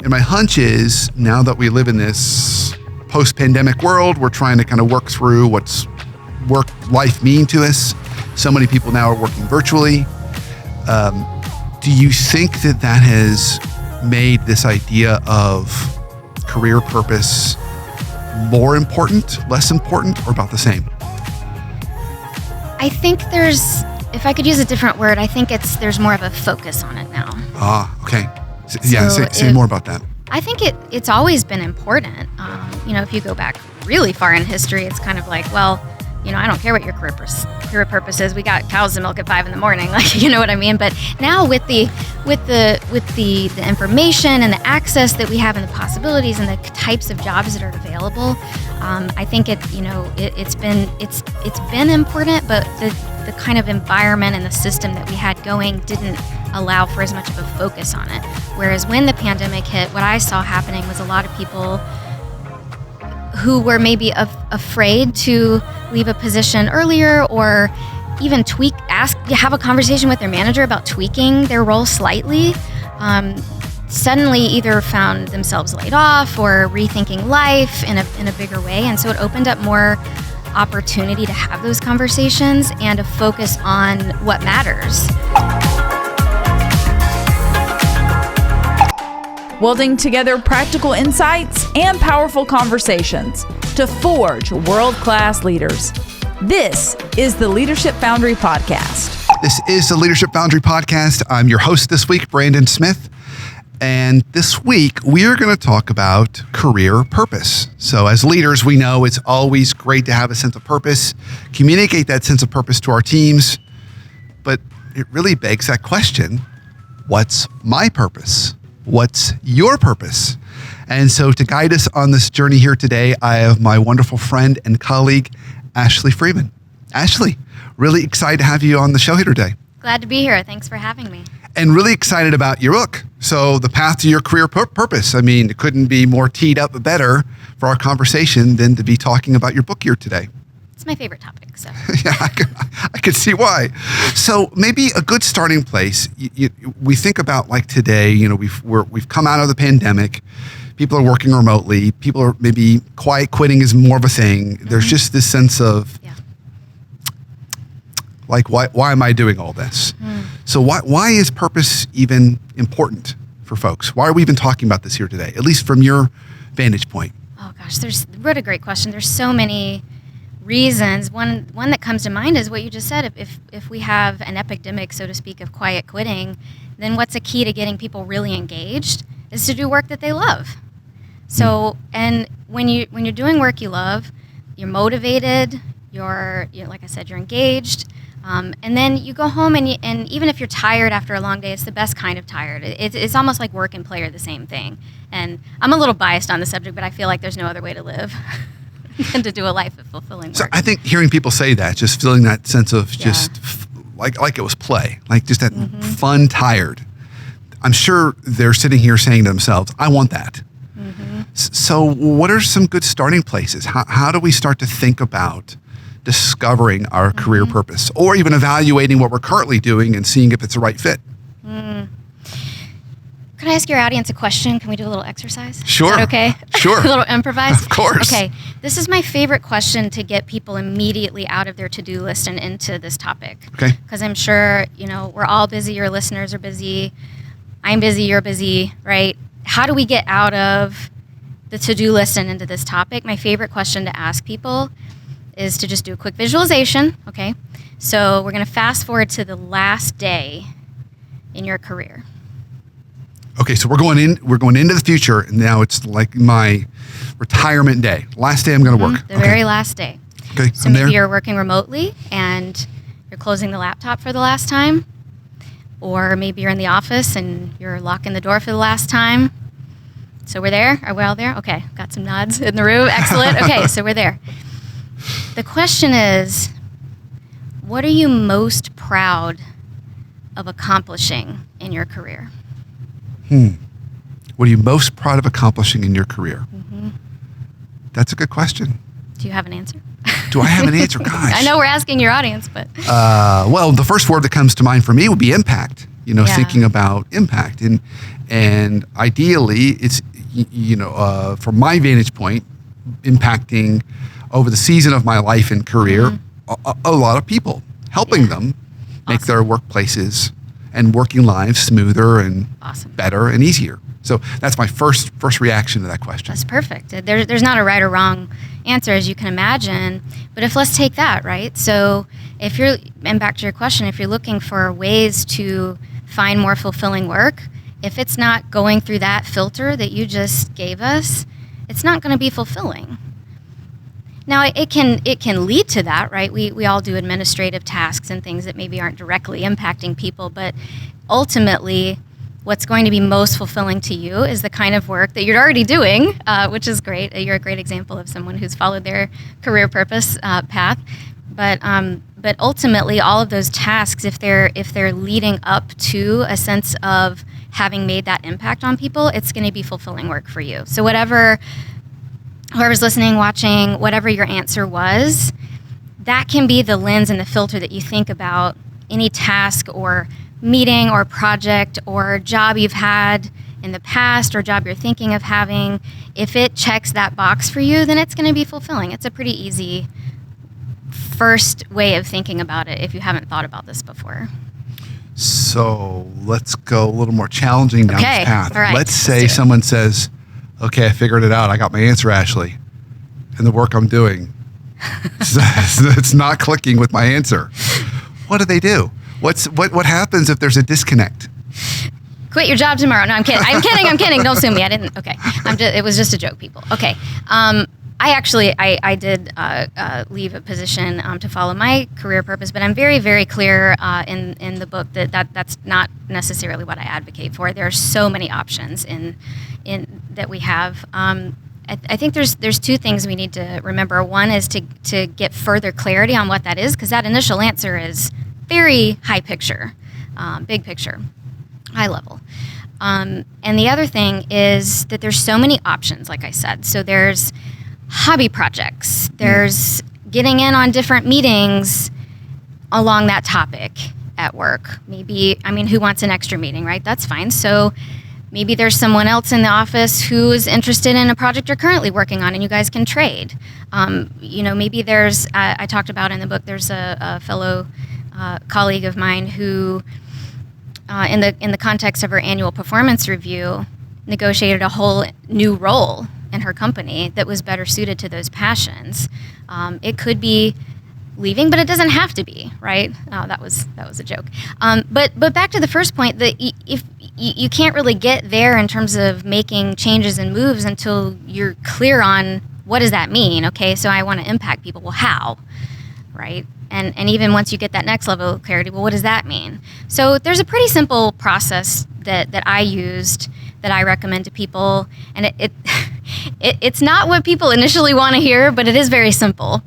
And my hunch is now that we live in this post-pandemic world, we're trying to kind of work through what's work life mean to us. So many people now are working virtually. Do you think that has made this idea of career purpose more important, less important, or about the same? I think if I could use a different word, I think there's more of a focus on it now. Okay. Say more about that. I think it's always been important. If you go back really far in history, it's kind of like, well, I don't care what your career purpose is. We got cows to milk at 5 a.m. Like, you know what I mean? But now with the information and the access that we have and the possibilities and the types of jobs that are available, I think it's been important, but the kind of environment and the system that we had going didn't allow for as much of a focus on it. Whereas when the pandemic hit, what I saw happening was a lot of people who were maybe afraid to leave a position earlier, or even have a conversation with their manager about tweaking their role slightly, suddenly either found themselves laid off or rethinking life in a bigger way. And so it opened up more opportunity to have those conversations and to focus on what matters. Welding together practical insights and powerful conversations to forge world-class leaders. This is the Leadership Foundry Podcast. This is the Leadership Foundry Podcast. I'm your host this week, Brandon Smith. And this week, we are going to talk about career purpose. So as leaders, we know it's always great to have a sense of purpose, communicate that sense of purpose to our teams. But it really begs that question, what's my purpose? What's your purpose? And so to guide us on this journey here today, I have my wonderful friend and colleague, Ashely Freeman. Ashely, really excited to have you on the show here today. Glad to be here. Thanks for having me. And really excited about your book. So the path to your career purpose. I mean, it couldn't be more teed up better for our conversation than to be talking about your book here today. It's my favorite topic, so. Yeah, I could see why. So maybe a good starting place, we think about like today, we've come out of the pandemic, people are working remotely, people are maybe quiet quitting is more of a thing. Mm-hmm. There's just this sense of, like, why am I doing all this? Mm. So why is purpose even important for folks? Why are we even talking about this here today, at least from your vantage point? Oh gosh, what a great question. There's so many reasons. One that comes to mind is what you just said. If we have an epidemic, so to speak, of quiet quitting, then what's a key to getting people really engaged is to do work that they love. So, and when you're doing work you love, you're motivated, you're like I said, you're engaged, and then you go home and even if you're tired after a long day, it's the best kind of tired. It's almost like work and play are the same thing. And I'm a little biased on the subject, but I feel like there's no other way to live than to do a life of fulfilling work. So I think hearing people say that, just feeling that sense of just like it was play, like just that fun tired. I'm sure they're sitting here saying to themselves, I want that. Mm-hmm. So what are some good starting places? How do we start to think about discovering our career purpose, or even evaluating what we're currently doing and seeing if it's the right fit? Can I ask your audience a question? Can we do a little exercise? Sure. Is that okay? Sure. A little improvise? Of course. Okay. This is my favorite question to get people immediately out of their to-do list and into this topic. Okay. Because I'm sure, we're all busy. Your listeners are busy. I'm busy. You're busy, right? How do we get out of the to-do list and into this topic? My favorite question to ask people is to just do a quick visualization, okay? So we're going to fast forward to the last day in your career. Okay, so we're going into the future, and now it's like my retirement day. Last day I'm going to work. The very last day. Okay, so maybe you're working remotely and you're closing the laptop for the last time, or maybe you're in the office and you're locking the door for the last time. So we're there? Are we all there? Okay, got some nods in the room. Excellent. Okay, so we're there. The question is, what are you most proud of accomplishing in your career? What are you most proud of accomplishing in your career? That's a good question. Do you have an answer? Do I have an answer? Gosh. I know we're asking your audience, but... Well, the first word that comes to mind for me would be impact. Yeah. thinking about impact. And ideally, it's, from my vantage point, impacting over the season of my life and career, a lot of people, helping them make their workplaces and working lives smoother and better and easier. So that's my first reaction to that question. That's perfect. There's not a right or wrong answer, as you can imagine. But let's take that, right? So and back to your question, if you're looking for ways to find more fulfilling work, if it's not going through that filter that you just gave us, it's not going to be fulfilling. Now, it can lead to that, right? We all do administrative tasks and things that maybe aren't directly impacting people, but ultimately, what's going to be most fulfilling to you is the kind of work that you're already doing, which is great. You're a great example of someone who's followed their career purpose path. But ultimately, all of those tasks, if they're leading up to a sense of having made that impact on people, it's going to be fulfilling work for you. So whoever's listening, watching, whatever your answer was, that can be the lens and the filter that you think about any task or meeting or project or job you've had in the past or job you're thinking of having. If it checks that box for you, then it's going to be fulfilling. It's a pretty easy first way of thinking about it if you haven't thought about this before. So let's go a little more challenging down this path. All right. Let's say someone says, okay, I figured it out. I got my answer, Ashely. And the work I'm doing, it's not clicking with my answer. What do they do? What happens if there's a disconnect? Quit your job tomorrow. No, I'm kidding. I'm kidding. Don't sue me. I didn't. Okay. It was just a joke, people. Okay. I did leave a position to follow my career purpose, but I'm very, very clear in the book that's not necessarily what I advocate for. There are so many options in that we have. I think there's two things we need to remember. One is to get further clarity on what that is, because that initial answer is very high picture, big picture, high level. And the other thing is that there's so many options, like I said. So there's hobby projects. There's getting in on different meetings along that topic at work. Maybe, who wants an extra meeting, right? That's fine. So maybe there's someone else in the office who is interested in a project you're currently working on and you guys can trade. Maybe there's, I talked about in the book, there's a fellow colleague of mine who, in the context of her annual performance review, negotiated a whole new role in her company that was better suited to those passions. It could be leaving, but it doesn't have to be, right? That was a joke. But back to the first point, that if you can't really get there in terms of making changes and moves until you're clear on what does that mean. Okay, so I want to impact people. Well, how, right? And even once you get that next level of clarity, well, what does that mean? So there's a pretty simple process that I used that I recommend to people, and it's not what people initially want to hear, but it is very simple.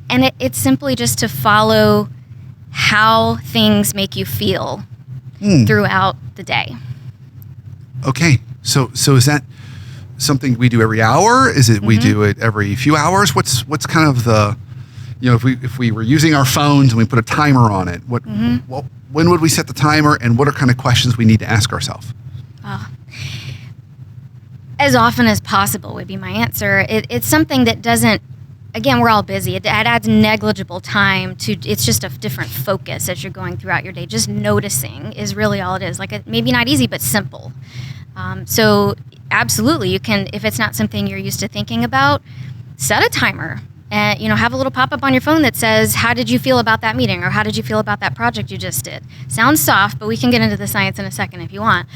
And it's simply just to follow how things make you feel throughout the day. Okay, so is that something we do every hour? Is it we do it every few hours? What's kind of the, if we were using our phones and we put a timer on it, when would we set the timer, and what are kind of questions we need to ask ourselves? As often as possible would be my answer. It's something that doesn't, again, we're all busy. It adds negligible time to, it's just a different focus as you're going throughout your day. Just noticing is really all it is. Like, maybe not easy, but simple. So absolutely, you can, if it's not something you're used to thinking about, set a timer. And, have a little pop-up on your phone that says, how did you feel about that meeting? Or how did you feel about that project you just did? Sounds soft, but we can get into the science in a second if you want.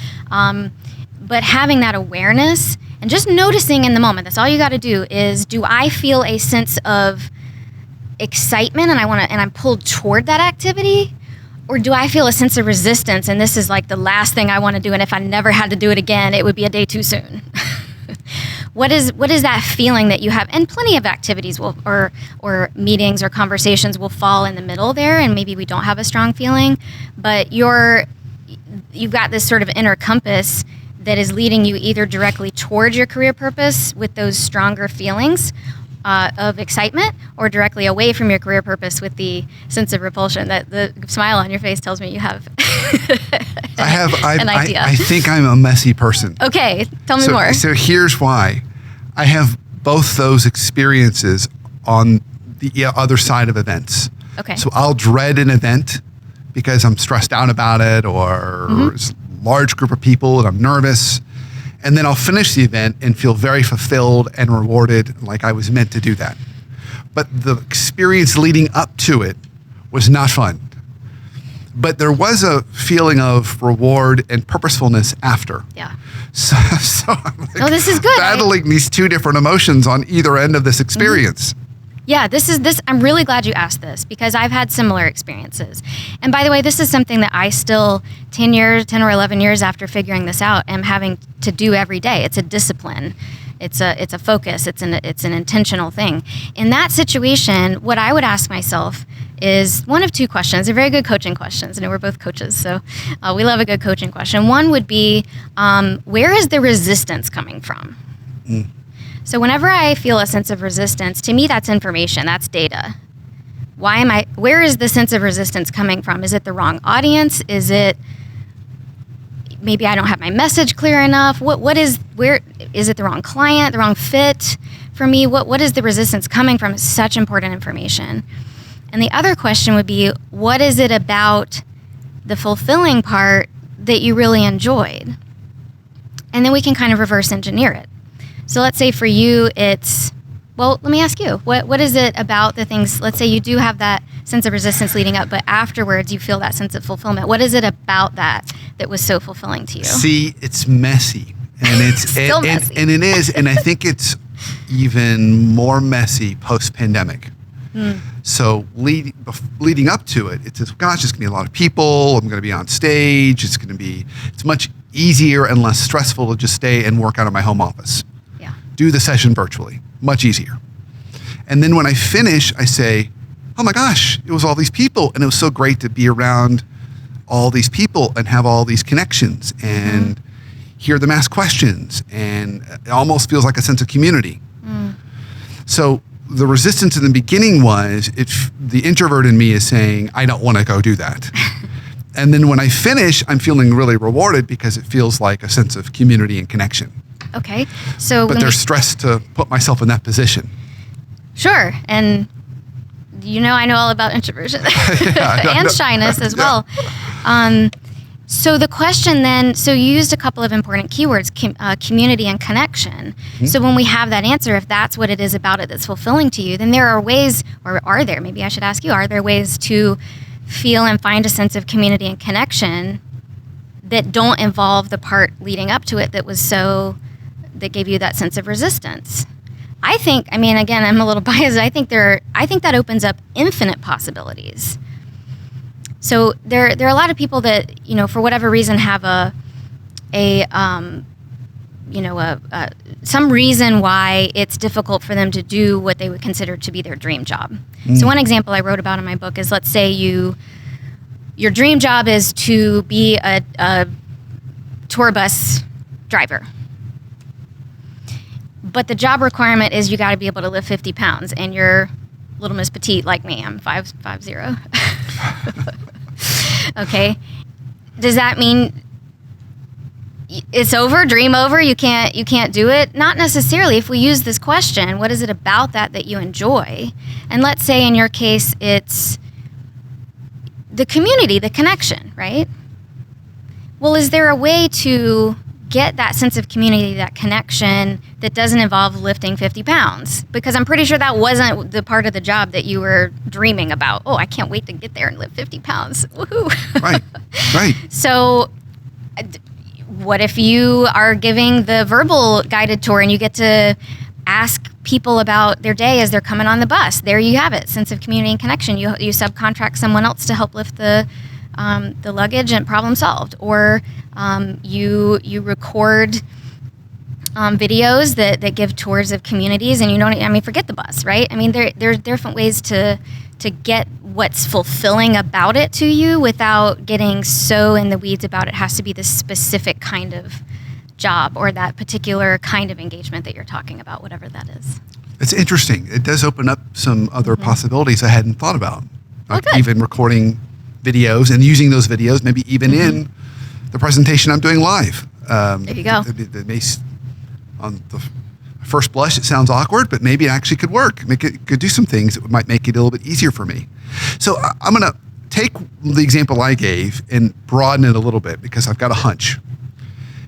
But having that awareness and just noticing in the moment, that's all you got to do is, do I feel a sense of excitement and I'm pulled toward that activity? Or do I feel a sense of resistance and this is like the last thing I want to do, and if I never had to do it again, it would be a day too soon? What is that feeling that you have? And plenty of activities or meetings or conversations will fall in the middle there, and maybe we don't have a strong feeling, but you've got this sort of inner compass that is leading you either directly towards your career purpose with those stronger feelings, of excitement or directly away from your career purpose with the sense of repulsion? That the smile on your face tells me you have an idea. I think I'm a messy person. Okay, tell me more. So here's why. I have both those experiences on the other side of events. Okay. So I'll dread an event because I'm stressed out about it, or it's a large group of people and I'm nervous. And then I'll finish the event and feel very fulfilled and rewarded, like I was meant to do that. But the experience leading up to it was not fun. But there was a feeling of reward and purposefulness after. Yeah. So I'm like this is good. battling these two different emotions on either end of this experience. Yeah, I'm really glad you asked this because I've had similar experiences. And by the way, this is something that I still 10 or 11 years after figuring this out am having to do every day. It's a discipline. It's a focus. It's an intentional thing. In that situation, what I would ask myself is one of two questions. They're very good coaching questions. I know we're both coaches, so we love a good coaching question. One would be, where is the resistance coming from? So whenever I feel a sense of resistance, to me that's information, that's data. Where is the sense of resistance coming from? Is it the wrong audience? Is it maybe I don't have my message clear enough? Is it the wrong client, the wrong fit for me? What is the resistance coming from? It's such important information. And the other question would be, what is it about the fulfilling part that you really enjoyed? And then we can kind of reverse engineer it. So let's say for you, let me ask you, what is it about the things, let's say you do have that sense of resistance leading up, but afterwards you feel that sense of fulfillment. What is it about that was so fulfilling to you? See, it's messy. And it's still messy. And it is, and I think it's even more messy post-pandemic. So leading up to it, it's just, gosh, it's going to be a lot of people. I'm going to be on stage. It's much easier and less stressful to just stay and work out of my home office. Yeah. Do the session virtually. Much easier. And then when I finish, I say, oh my gosh, it was all these people. And it was so great to be around all these people and have all these connections and hear them ask questions. And it almost feels like a sense of community. So the resistance in the beginning was, the introvert in me is saying, I don't want to go do that. And then when I finish, I'm feeling really rewarded because it feels like a sense of community and connection. Okay. But they're stressed to put myself in that position. Sure. And I know all about introversion and shyness as well. So the question then, you used a couple of important keywords, community and connection. So when we have that answer, if that's what it is about it that's fulfilling to you, then there are ways, or are there, maybe I should ask you, are there ways to feel and find a sense of community and connection that don't involve the part leading up to it that gave you that sense of resistance? Again, I'm a little biased. I think that opens up infinite possibilities. So there are a lot of people that, for whatever reason have some reason why it's difficult for them to do what they would consider to be their dream job. So one example I wrote about in my book is, let's say your dream job is to be a tour bus driver. But the job requirement is you got to be able to lift 50 pounds, and you're Little Miss Petite like me. I'm 5'0". Okay. Does that mean it's over, dream over, you can't do it? Not necessarily. If we use this question, what is it about that you enjoy? And let's say in your case, it's the community, the connection, right? Well, is there a way to get that sense of community, that connection that doesn't involve lifting 50 pounds? Because I'm pretty sure that wasn't the part of the job that you were dreaming about. Oh, I can't wait to get there and lift 50 pounds. Woohoo. Right. So what if you are giving the verbal guided tour and you get to ask people about their day as they're coming on the bus? There you have it, sense of community and connection. You subcontract someone else to help lift the luggage, and problem solved. Or you record videos that give tours of communities, and forget the bus, right? There are different ways to get what's fulfilling about it to you without getting so in the weeds about it has to be this specific kind of job or that particular kind of engagement that you're talking about, whatever that is. It's interesting. It does open up some other possibilities I hadn't thought about. Like even recording videos and using those videos, maybe even in the presentation I'm doing live. There you go. On the first blush, it sounds awkward, but maybe it actually could work. Could do some things that might make it a little bit easier for me. So I'm going to take the example I gave and broaden it a little bit because I've got a hunch.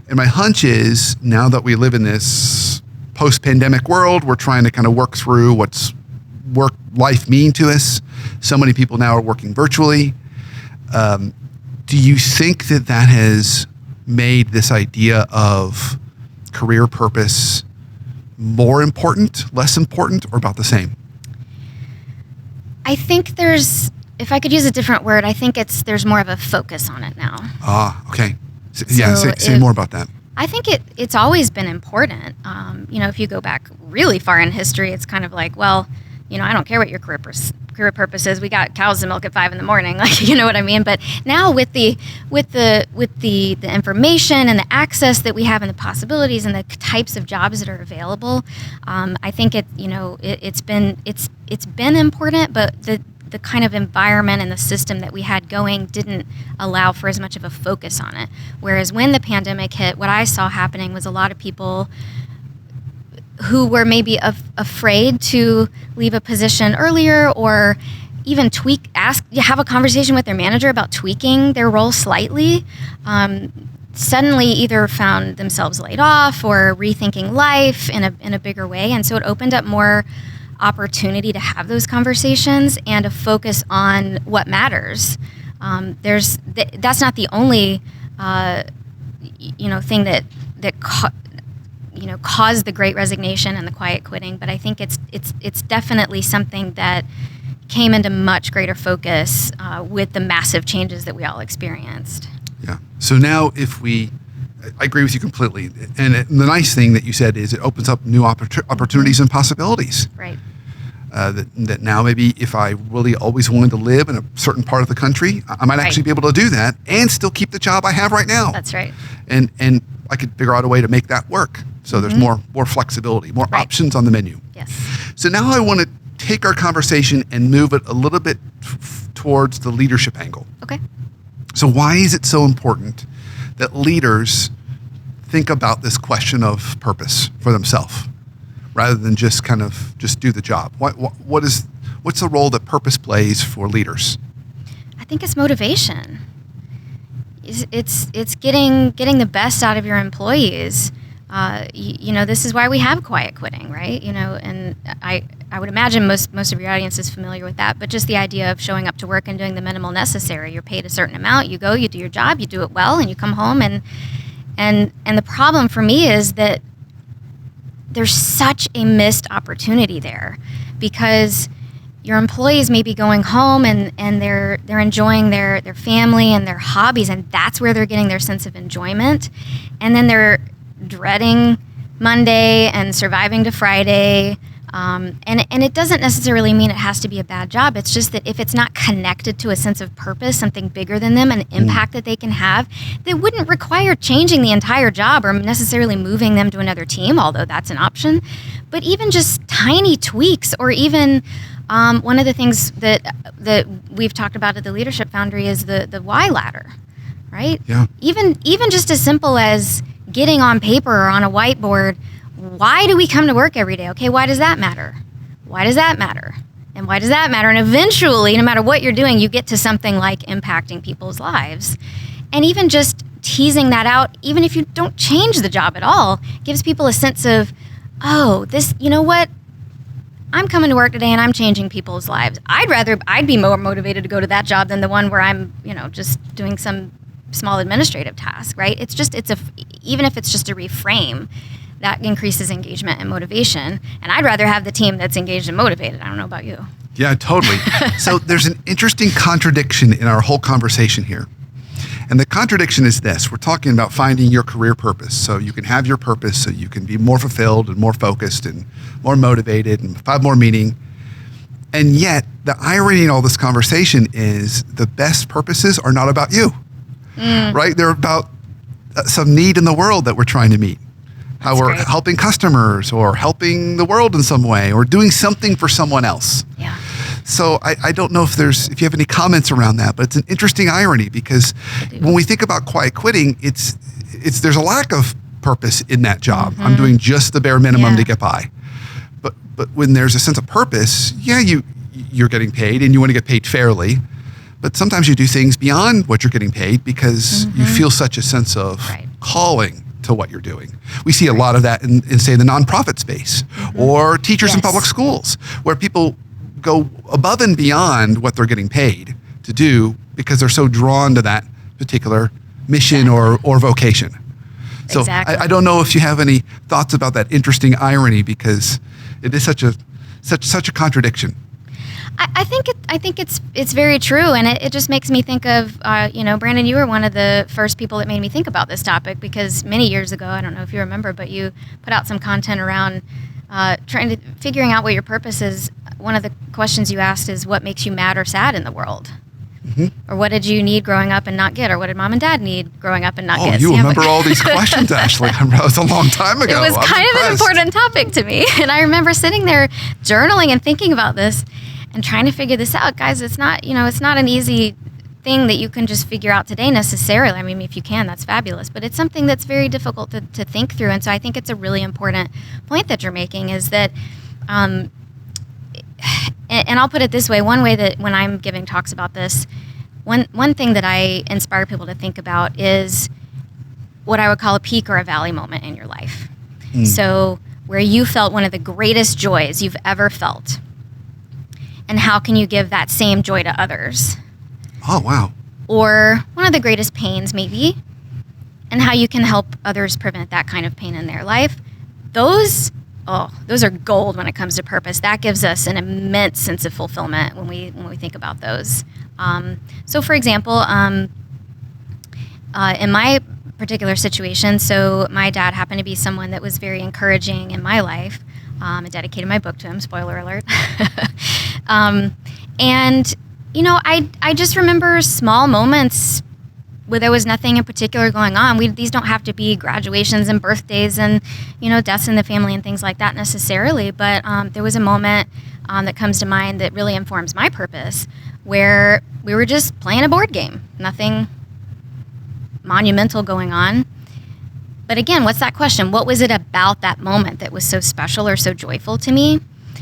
And my hunch is now that we live in this post-pandemic world, we're trying to kind of work through what's work life mean to us. So many people now are working virtually. Do you think that has made this idea of career purpose more important, less important, or about the same? I think if I could use a different word, I think there's more of a focus on it now. Okay. Say more about that. I think it's always been important. If you go back really far in history, it's kind of like, well, I don't care what your career purpose is. We got cows to milk at 5 a.m. Like, you know what I mean? But now with the information and the access that we have and the possibilities and the types of jobs that are available, I think it's been important, but the kind of environment and the system that we had going didn't allow for as much of a focus on it. Whereas when the pandemic hit, what I saw happening was a lot of people who were maybe afraid to leave a position earlier or even have a conversation with their manager about tweaking their role slightly, suddenly either found themselves laid off or rethinking life in a bigger way. And so it opened up more opportunity to have those conversations and to focus on what matters. That's not the only thing that caused the Great Resignation and the quiet quitting, but I think it's definitely something that came into much greater focus with the massive changes that we all experienced. Yeah. So now I agree with you completely. And the nice thing that you said is it opens up new opportunities and possibilities. Right. That now maybe if I really always wanted to live in a certain part of the country, I might actually be able to do that and still keep the job I have right now. That's right. And I could figure out a way to make that work. So there's more flexibility, more options on the menu. Yes. So now I want to take our conversation and move it a little bit towards the leadership angle. Okay. So why is it so important that leaders think about this question of purpose for themselves rather than just do the job? What's the role that purpose plays for leaders? I think it's motivation. It's getting the best out of your employees. This is why we have quiet quitting, right? And I would imagine most of your audience is familiar with that, but just the idea of showing up to work and doing the minimal necessary. You're paid a certain amount, you go, you do your job, you do it well, and you come home and the problem for me is that there's such a missed opportunity there because your employees may be going home and they're enjoying their family and their hobbies, and that's where they're getting their sense of enjoyment. And then they're dreading Monday and surviving to Friday. And it doesn't necessarily mean it has to be a bad job. It's just that if it's not connected to a sense of purpose, something bigger than them, an impact that they can have, that wouldn't require changing the entire job or necessarily moving them to another team, although that's an option. But even just tiny tweaks, or even one of the things that we've talked about at the Leadership Foundry is the why ladder, right? Yeah. Even just as simple as getting on paper or on a whiteboard, why do we come to work every day? Okay, why does that matter? Why does that matter? And why does that matter? And eventually, no matter what you're doing, you get to something like impacting people's lives. And even just teasing that out, even if you don't change the job at all, gives people a sense of, oh, this, you know what? I'm coming to work today and I'm changing people's lives. I'd be more motivated to go to that job than the one where I'm, just doing some small administrative task, right? Even if it's just a reframe, that increases engagement and motivation. And I'd rather have the team that's engaged and motivated. I don't know about you. Yeah, totally. So there's an interesting contradiction in our whole conversation here. And the contradiction is this. We're talking about finding your career purpose so you can have your purpose, so you can be more fulfilled and more focused and more motivated and find more meaning. And yet, the irony in all this conversation is the best purposes are not about you, right? They're about some need in the world that we're trying to meet. how we're great. helping customers or helping the world in some way or doing something for someone else. Yeah. So I don't know if you have any comments around that, but it's an interesting irony because when we think about quiet quitting, there's a lack of purpose in that job. I'm doing just the bare minimum to get by. But when there's a sense of purpose, you're getting paid and you want to get paid fairly. But sometimes you do things beyond what you're getting paid because you feel such a sense of calling to what you're doing. We see a lot of that in say, the nonprofit space or teachers in public schools, where people go above and beyond what they're getting paid to do because they're so drawn to that particular mission or vocation. So I don't know if you have any thoughts about that interesting irony, because it is such a contradiction. I think it's very true, and it just makes me think of Brandon, you were one of the first people that made me think about this topic, because many years ago, I don't know if you remember, but you put out some content around figuring out what your purpose is. One of the questions you asked is, what makes you mad or sad in the world? Or what did you need growing up and not get? Or what did mom and dad need growing up and not get? Oh, you remember all these questions, Ashely. That was a long time ago. It was kind of an important topic to me. And I remember sitting there journaling and thinking about this and trying to figure this out. Guys, it's not an easy thing that you can just figure out today necessarily. I mean, if you can, that's fabulous. But it's something that's very difficult to think through. And so I think it's a really important point that you're making, is that and I'll put it this way, one way that when I'm giving talks about this, one thing that I inspire people to think about is what I would call a peak or a valley moment in your life. So where you felt one of the greatest joys you've ever felt, and how can you give that same joy to others? Oh, wow. Or one of the greatest pains, maybe, and how you can help others prevent that kind of pain in their life. Those are gold when it comes to purpose. That gives us an immense sense of fulfillment when we think about those. So, for example, in my particular situation, so my dad happened to be someone that was very encouraging in my life. I dedicated my book to him, spoiler alert. And, I just remember small moments where there was nothing in particular going on. These don't have to be graduations and birthdays and, deaths in the family and things like that necessarily. But there was a moment that comes to mind that really informs my purpose, where we were just playing a board game. Nothing monumental going on. But again, what's that question? What was it about that moment that was so special or so joyful to me?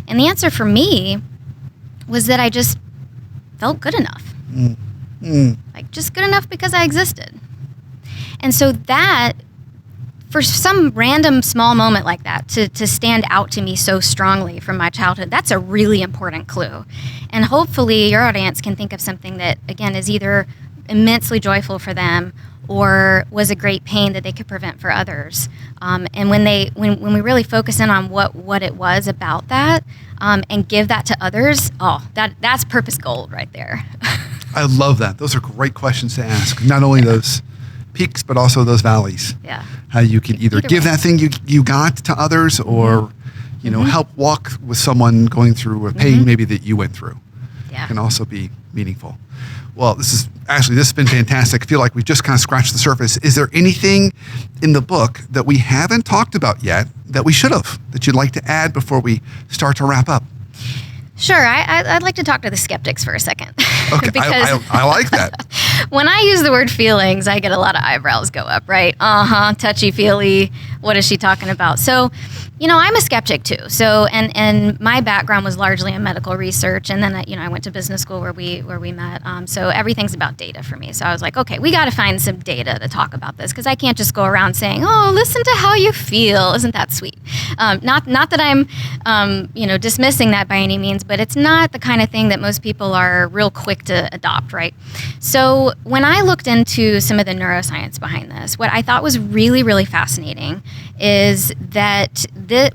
And the answer for me was that I just felt good enough. Like, just good enough because I existed. And so that, for some random small moment like that, to stand out to me so strongly from my childhood, that's a really important clue. And hopefully your audience can think of something that, again, is either immensely joyful for them or was a great pain that they could prevent for others. And when we really focus in on what it was about that, and give that to others, that's purpose gold right there. I love that. Those are great questions to ask. Not only those peaks, but also those valleys. Yeah. How you can either give that thing you got to others, or help walk with someone going through a pain maybe that you went through. Yeah. Can also be meaningful. Well, this has been fantastic. I feel like we've just kind of scratched the surface. Is there anything in the book that we haven't talked about yet that we should have, that you'd like to add before we start to wrap up? Sure. I'd like to talk to the skeptics for a second. Okay, because I like that. When I use the word feelings, I get a lot of eyebrows go up, right? Touchy-feely. What is she talking about? So, I'm a skeptic too. So, and my background was largely in medical research, and then I went to business school where we met. So everything's about data for me. So I was like, okay, we got to find some data to talk about this, because I can't just go around saying, "Oh, listen to how you feel." Isn't that sweet? Not that I'm dismissing that by any means, but it's not the kind of thing that most people are real quick to adopt, right? So when I looked into some of the neuroscience behind this, what I thought was really, really fascinating is that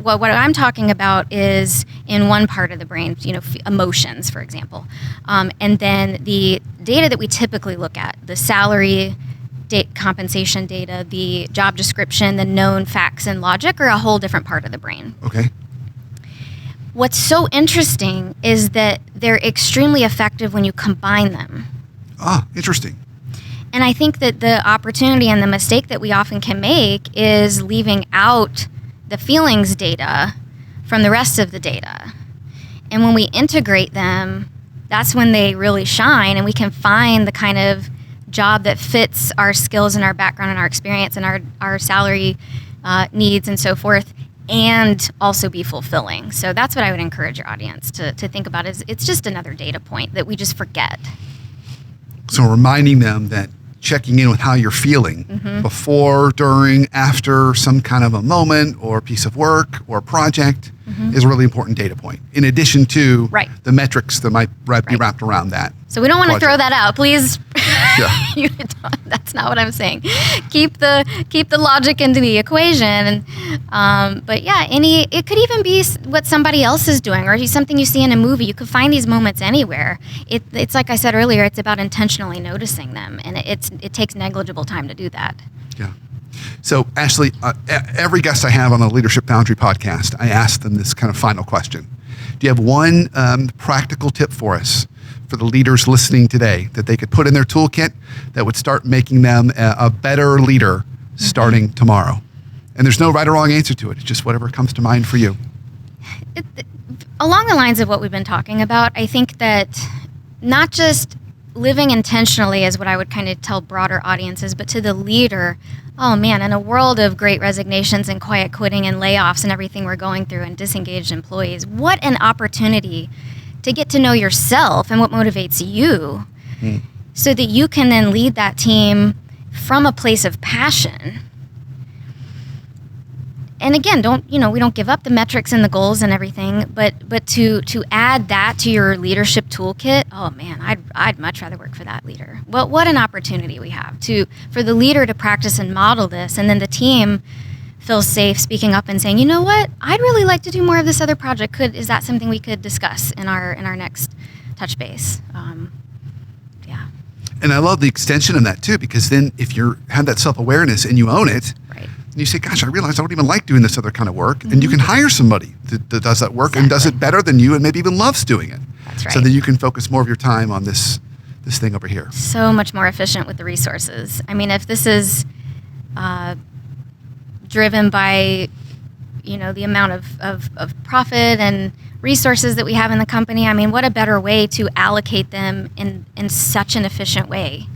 what I'm talking about is in one part of the brain, emotions, for example. And then the data that we typically look at, the salary, compensation data, the job description, the known facts and logic, are a whole different part of the brain. Okay. What's so interesting is that they're extremely effective when you combine them. Interesting. And I think that the opportunity and the mistake that we often can make is leaving out the feelings data from the rest of the data. And when we integrate them, that's when they really shine, and we can find the kind of job that fits our skills and our background and our experience and our salary needs and so forth, and also be fulfilling. So that's what I would encourage your audience to think about. Is it's just another data point that we just forget. So reminding them that checking in with how you're feeling before, during, after some kind of a moment or piece of work or project is a really important data point, in addition to the metrics that might be wrapped around that. So we don't want to throw that out, please. Yeah. That's not what I'm saying. Keep the logic into the equation. But yeah, it could even be what somebody else is doing, or something you see in a movie. You could find these moments anywhere. It's like I said earlier. It's about intentionally noticing them, and it takes negligible time to do that. Yeah. So Ashely, every guest I have on the Leadership Foundry podcast, I ask them this kind of final question. Do you have one practical tip for us, for the leaders listening today, that they could put in their toolkit that would start making them a better leader starting tomorrow? And there's no right or wrong answer to it. It's just whatever comes to mind for you. Along the lines of what we've been talking about, I think that not just living intentionally is what I would kind of tell broader audiences, but to the leader, oh man, in a world of great resignations and quiet quitting and layoffs and everything we're going through and disengaged employees, what an opportunity to get to know yourself and what motivates you so that you can then lead that team from a place of passion. And again, we don't give up the metrics and the goals and everything, but to add that to your leadership toolkit, oh man, I'd much rather work for that leader. Well, what an opportunity we have for the leader to practice and model this, and then the team feels safe speaking up and saying, you know what, I'd really like to do more of this other project. Is that something we could discuss in our next touch base? Yeah. And I love the extension of that too, because then if you have that self-awareness and you own it, and you say, gosh, I realize I don't even like doing this other kind of work. And you can hire somebody that does that work and does it better than you and maybe even loves doing it. That's right. So that you can focus more of your time on this thing over here. So much more efficient with the resources. I mean, if this is driven by, the amount of profit and resources that we have in the company, I mean, what a better way to allocate them in such an efficient way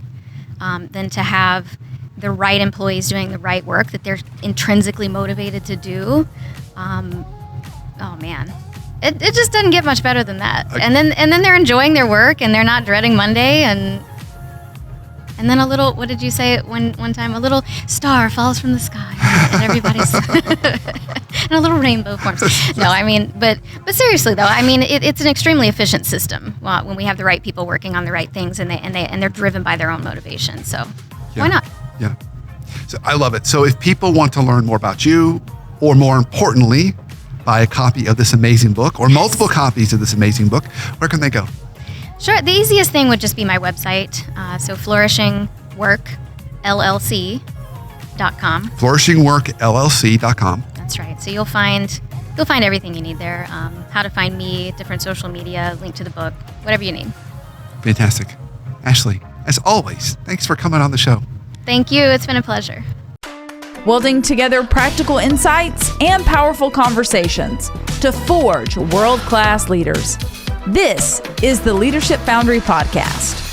than to have the right employees doing the right work that they're intrinsically motivated to do. Oh man, it just doesn't get much better than that. And then they're enjoying their work and they're not dreading Monday. And then a little, what did you say one time? A little star falls from the sky and everybody's and a little rainbow forms. No, I mean, but seriously though, I mean, it's an extremely efficient system when we have the right people working on the right things and they're driven by their own motivation. So why not? Yeah. So I love it. So if people want to learn more about you, or more importantly, buy a copy of this amazing book or multiple copies of this amazing book, where can they go? Sure. The easiest thing would just be my website. So flourishingworkllc.com. Flourishingworkllc.com. That's right. So you'll find everything you need there. How to find me, different social media, link to the book, whatever you need. Fantastic. Ashely, as always, thanks for coming on the show. Thank you. It's been a pleasure. Welding together practical insights and powerful conversations to forge world-class leaders. This is the Leadership Foundry Podcast.